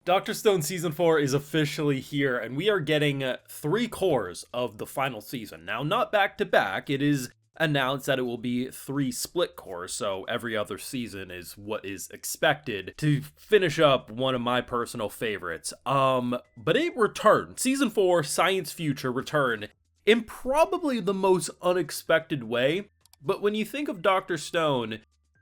Dr. Stone Season 4 is officially here, and we are getting 3 cores of the final season. Now, not back to back, it is announced that it will be 3 split cores, so every other season is what is expected to finish up one of my personal favorites. But it returned. Season 4, Science Future, returned in probably the most unexpected way. But when you think of Dr. Stone,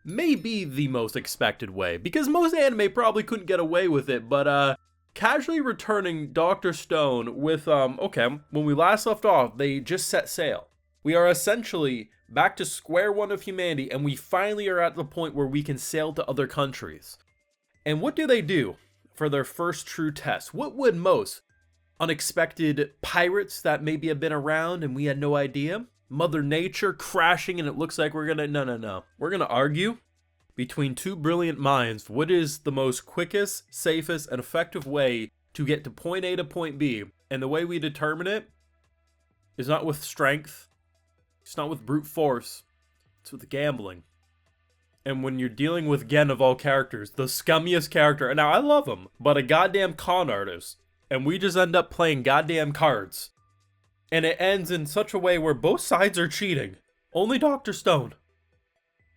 maybe the most expected way, because most anime probably couldn't get away with it, but casually returning Dr. Stone with, okay, when we last left off, they just set sail. We are essentially back to square one of humanity, and we finally are at the point where we can sail to other countries. And what do they do for their first true test? What would most unexpected pirates that maybe have been around and we had no idea? Mother Nature crashing, and it looks like we're gonna, no. We're gonna argue between 2 brilliant minds what is the most quickest, safest, and effective way to get to point A to point B. And the way we determine it is not with strength, it's not with brute force, it's with gambling. And when you're dealing with, again, of all characters, the scummiest character, now I love him, but a goddamn con artist, and we just end up playing goddamn cards. And it ends in such a way where both sides are cheating. Only Dr. Stone.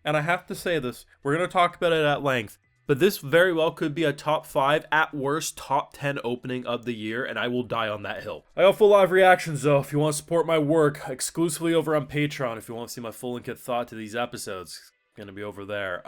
And I have to say this, we're going to talk about it at length, but this very well could be a top 5, at worst, top 10 opening of the year, and I will die on that hill. I got full live reactions though, if you want to support my work, exclusively over on Patreon, if you want to see my full and good thought to these episodes, going to be over there.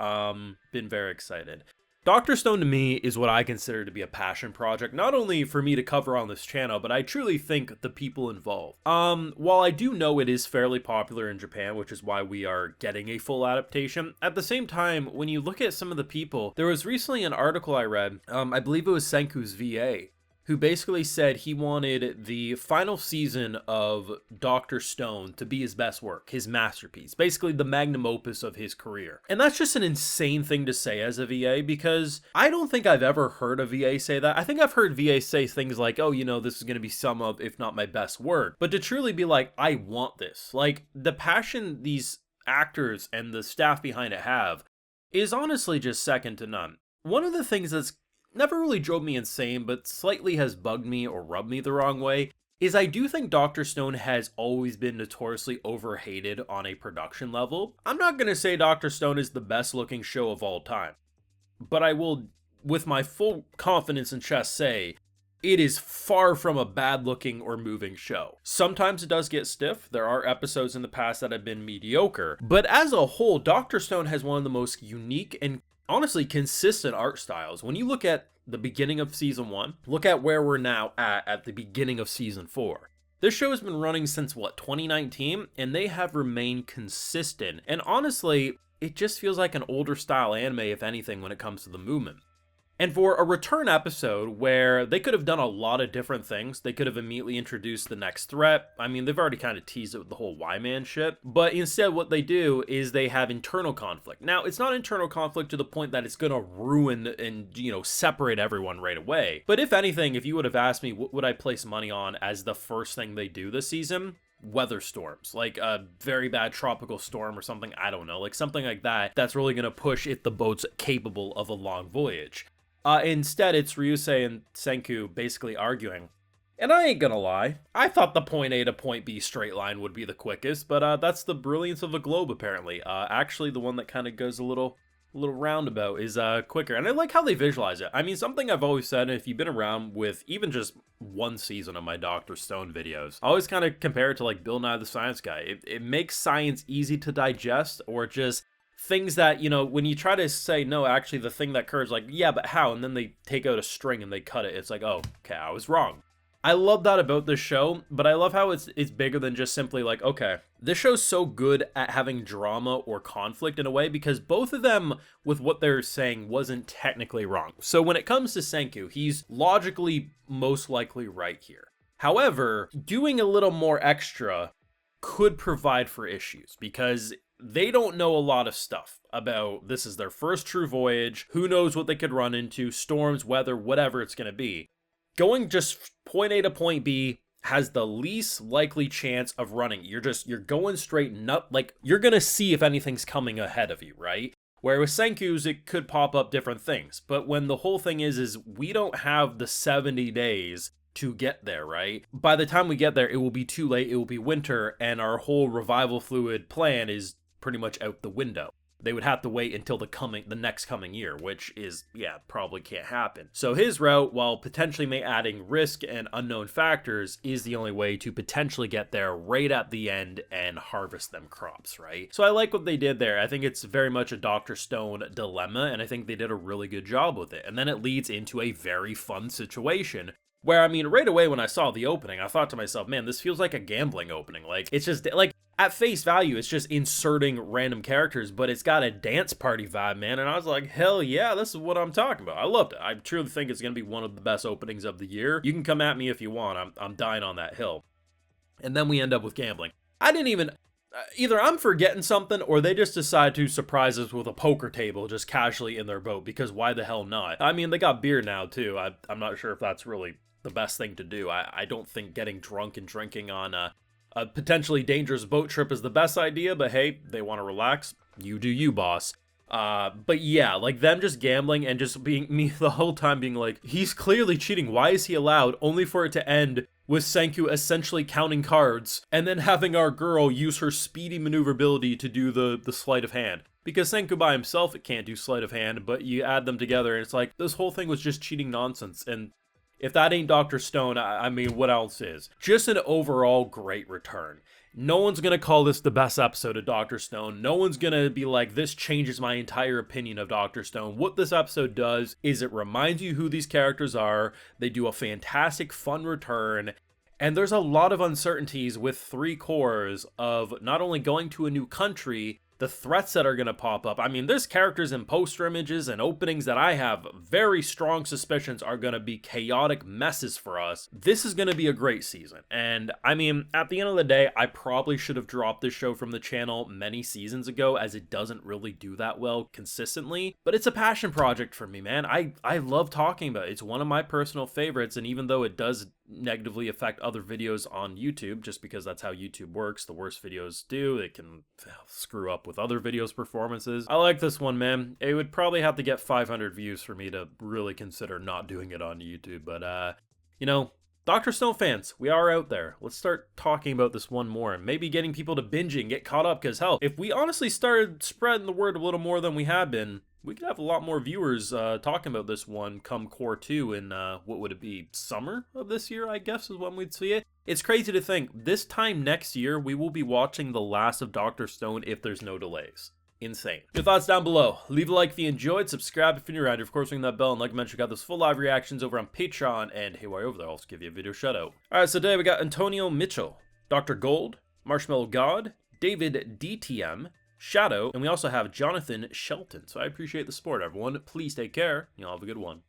Been very excited. Dr. Stone to me is what I consider to be a passion project, not only for me to cover on this channel, but I truly think the people involved. While I do know it is fairly popular in Japan, which is why we are getting a full adaptation, at the same time, when you look at some of the people, there was recently an article I read, I believe it was Senku's VA, who basically said he wanted the final season of Dr. Stone to be his best work, his masterpiece, basically the magnum opus of his career. And that's just an insane thing to say as a VA, because I don't think I've ever heard a VA say that. I think I've heard VA say things like, oh, you know, this is going to be some of, if not my best work. But to truly be like, I want this, like the passion these actors and the staff behind it have is honestly just second to none. One of the things that's never really drove me insane, but slightly has bugged me or rubbed me the wrong way, is I do think Dr. Stone has always been notoriously overhated on a production level. I'm not going to say Dr. Stone is the best looking show of all time, but I will, with my full confidence in chest, say it is far from a bad looking or moving show. Sometimes it does get stiff. There are episodes in the past that have been mediocre, but as a whole, Dr. Stone has one of the most unique and honestly consistent art styles. When you look at the beginning of season 1, look at where we're now at the beginning of season 4. This show has been running since what, 2019, and they have remained consistent. And honestly, it just feels like an older style anime, if anything, when it comes to the movement. And for a return episode where they could have done a lot of different things, they could have immediately introduced the next threat. I mean, they've already kind of teased it with the whole Y-Man shit. But instead, what they do is they have internal conflict. Now, it's not internal conflict to the point that it's going to ruin and, you know, separate everyone right away. But if anything, if you would have asked me, what would I place money on as the first thing they do this season? Weather storms, like a very bad tropical storm or something, I don't know, like something like that, that's really going to push if the boat's capable of a long voyage. Instead, it's Ryusei and Senku basically arguing. And I ain't gonna lie, I thought the point A to point B straight line would be the quickest, but that's the brilliance of a globe, apparently. Actually, the one that kind of goes a little roundabout is quicker. And I like how they visualize it. I mean, something I've always said, and if you've been around with even just one season of my Dr. Stone videos, I always kind of compare it to like Bill Nye the Science Guy. It makes science easy to digest, or just things that, you know, when you try to say, no, actually the thing that occurs, like, yeah, but how? And then they take out a string and they cut it. It's like, oh, okay, I was wrong. I love that about this show, but I love how it's bigger than just simply like, okay, this show's so good at having drama or conflict in a way, because both of them, with what they're saying, wasn't technically wrong. So when it comes to Senku, he's logically most likely right here. However, doing a little more extra could provide for issues, because they don't know a lot of stuff about, this is their first true voyage, who knows what they could run into, storms, weather, whatever it's going to be. Going just point A to point B has the least likely chance of running. You're going straight, like, you're going to see if anything's coming ahead of you, right? Where with Senku's, it could pop up different things. But when the whole thing is we don't have the 70 days to get there, right? By the time we get there, it will be too late, it will be winter, and our whole revival fluid plan is pretty much out the window. They would have to wait until the next coming year, which is, yeah, probably can't happen. So his route, while potentially adding risk and unknown factors, is the only way to potentially get there right at the end and harvest them crops, right? So I like what they did there. I think it's very much a Dr. Stone dilemma, and I think they did a really good job with it. And then it leads into a very fun situation where, I mean, right away when I saw the opening, I thought to myself, man, this feels like a gambling opening. Like, it's just, like, at face value, it's just inserting random characters, but it's got a dance party vibe, man. And I was like, hell yeah, this is what I'm talking about. I loved it. I truly think it's going to be one of the best openings of the year. You can come at me if you want. I'm dying on that hill. And then we end up with gambling. I didn't even... either I'm forgetting something, or they just decide to surprise us with a poker table just casually in their boat, because why the hell not? I mean, they got beer now, too. I'm not sure if that's really the best thing to do. I don't think getting drunk and drinking on a potentially dangerous boat trip is the best idea, but hey, they want to relax. You do you, boss. But yeah, like them just gambling and just being me the whole time being like, he's clearly cheating. Why is he allowed? Only for it to end with Senku essentially counting cards and then having our girl use her speedy maneuverability to do the sleight of hand. Because Senku by himself, it can't do sleight of hand, but you add them together and it's like, this whole thing was just cheating nonsense. And if that ain't Dr. Stone, I mean, what else is? Just an overall great return. No one's going to call this the best episode of Dr. Stone. No one's going to be like, this changes my entire opinion of Dr. Stone. What this episode does is it reminds you who these characters are. They do a fantastic, fun return. And there's a lot of uncertainties with 3 cores of not only going to a new country, the threats that are going to pop up. I mean, there's characters in poster images and openings that I have very strong suspicions are going to be chaotic messes for us. This is going to be a great season. And I mean, at the end of the day, I probably should have dropped this show from the channel many seasons ago, as it doesn't really do that well consistently. But it's a passion project for me, man. I love talking about it. It's one of my personal favorites. And even though it does negatively affect other videos on YouTube, just because that's how YouTube works, the worse videos do, it can screw up with other videos' performances. I like this one, man. It would probably have to get 500 views for me to really consider not doing it on YouTube, but you know, Dr. Stone fans, we are out there. Let's start talking about this one more and maybe getting people to binge and get caught up, because hell, if we honestly started spreading the word a little more than we have been, we could have a lot more viewers talking about this one come Core 2 in, what would it be, summer of this year, I guess, is when we'd see it. It's crazy to think, this time next year, we will be watching the last of Dr. Stone if there's no delays. Insane. Your thoughts down below. Leave a like if you enjoyed, subscribe if you're new around here, of course, ring that bell, and like I mentioned, we got those full live reactions over on Patreon, and hey, while you're over there, I'll also give you a video shout out. Alright, so today we got Antonio Mitchell, Dr. Gold, Marshmallow God, David DTM, Shadow, and we also have Jonathan Shelton. So I appreciate the support, everyone. Please take care. Y'all have a good one.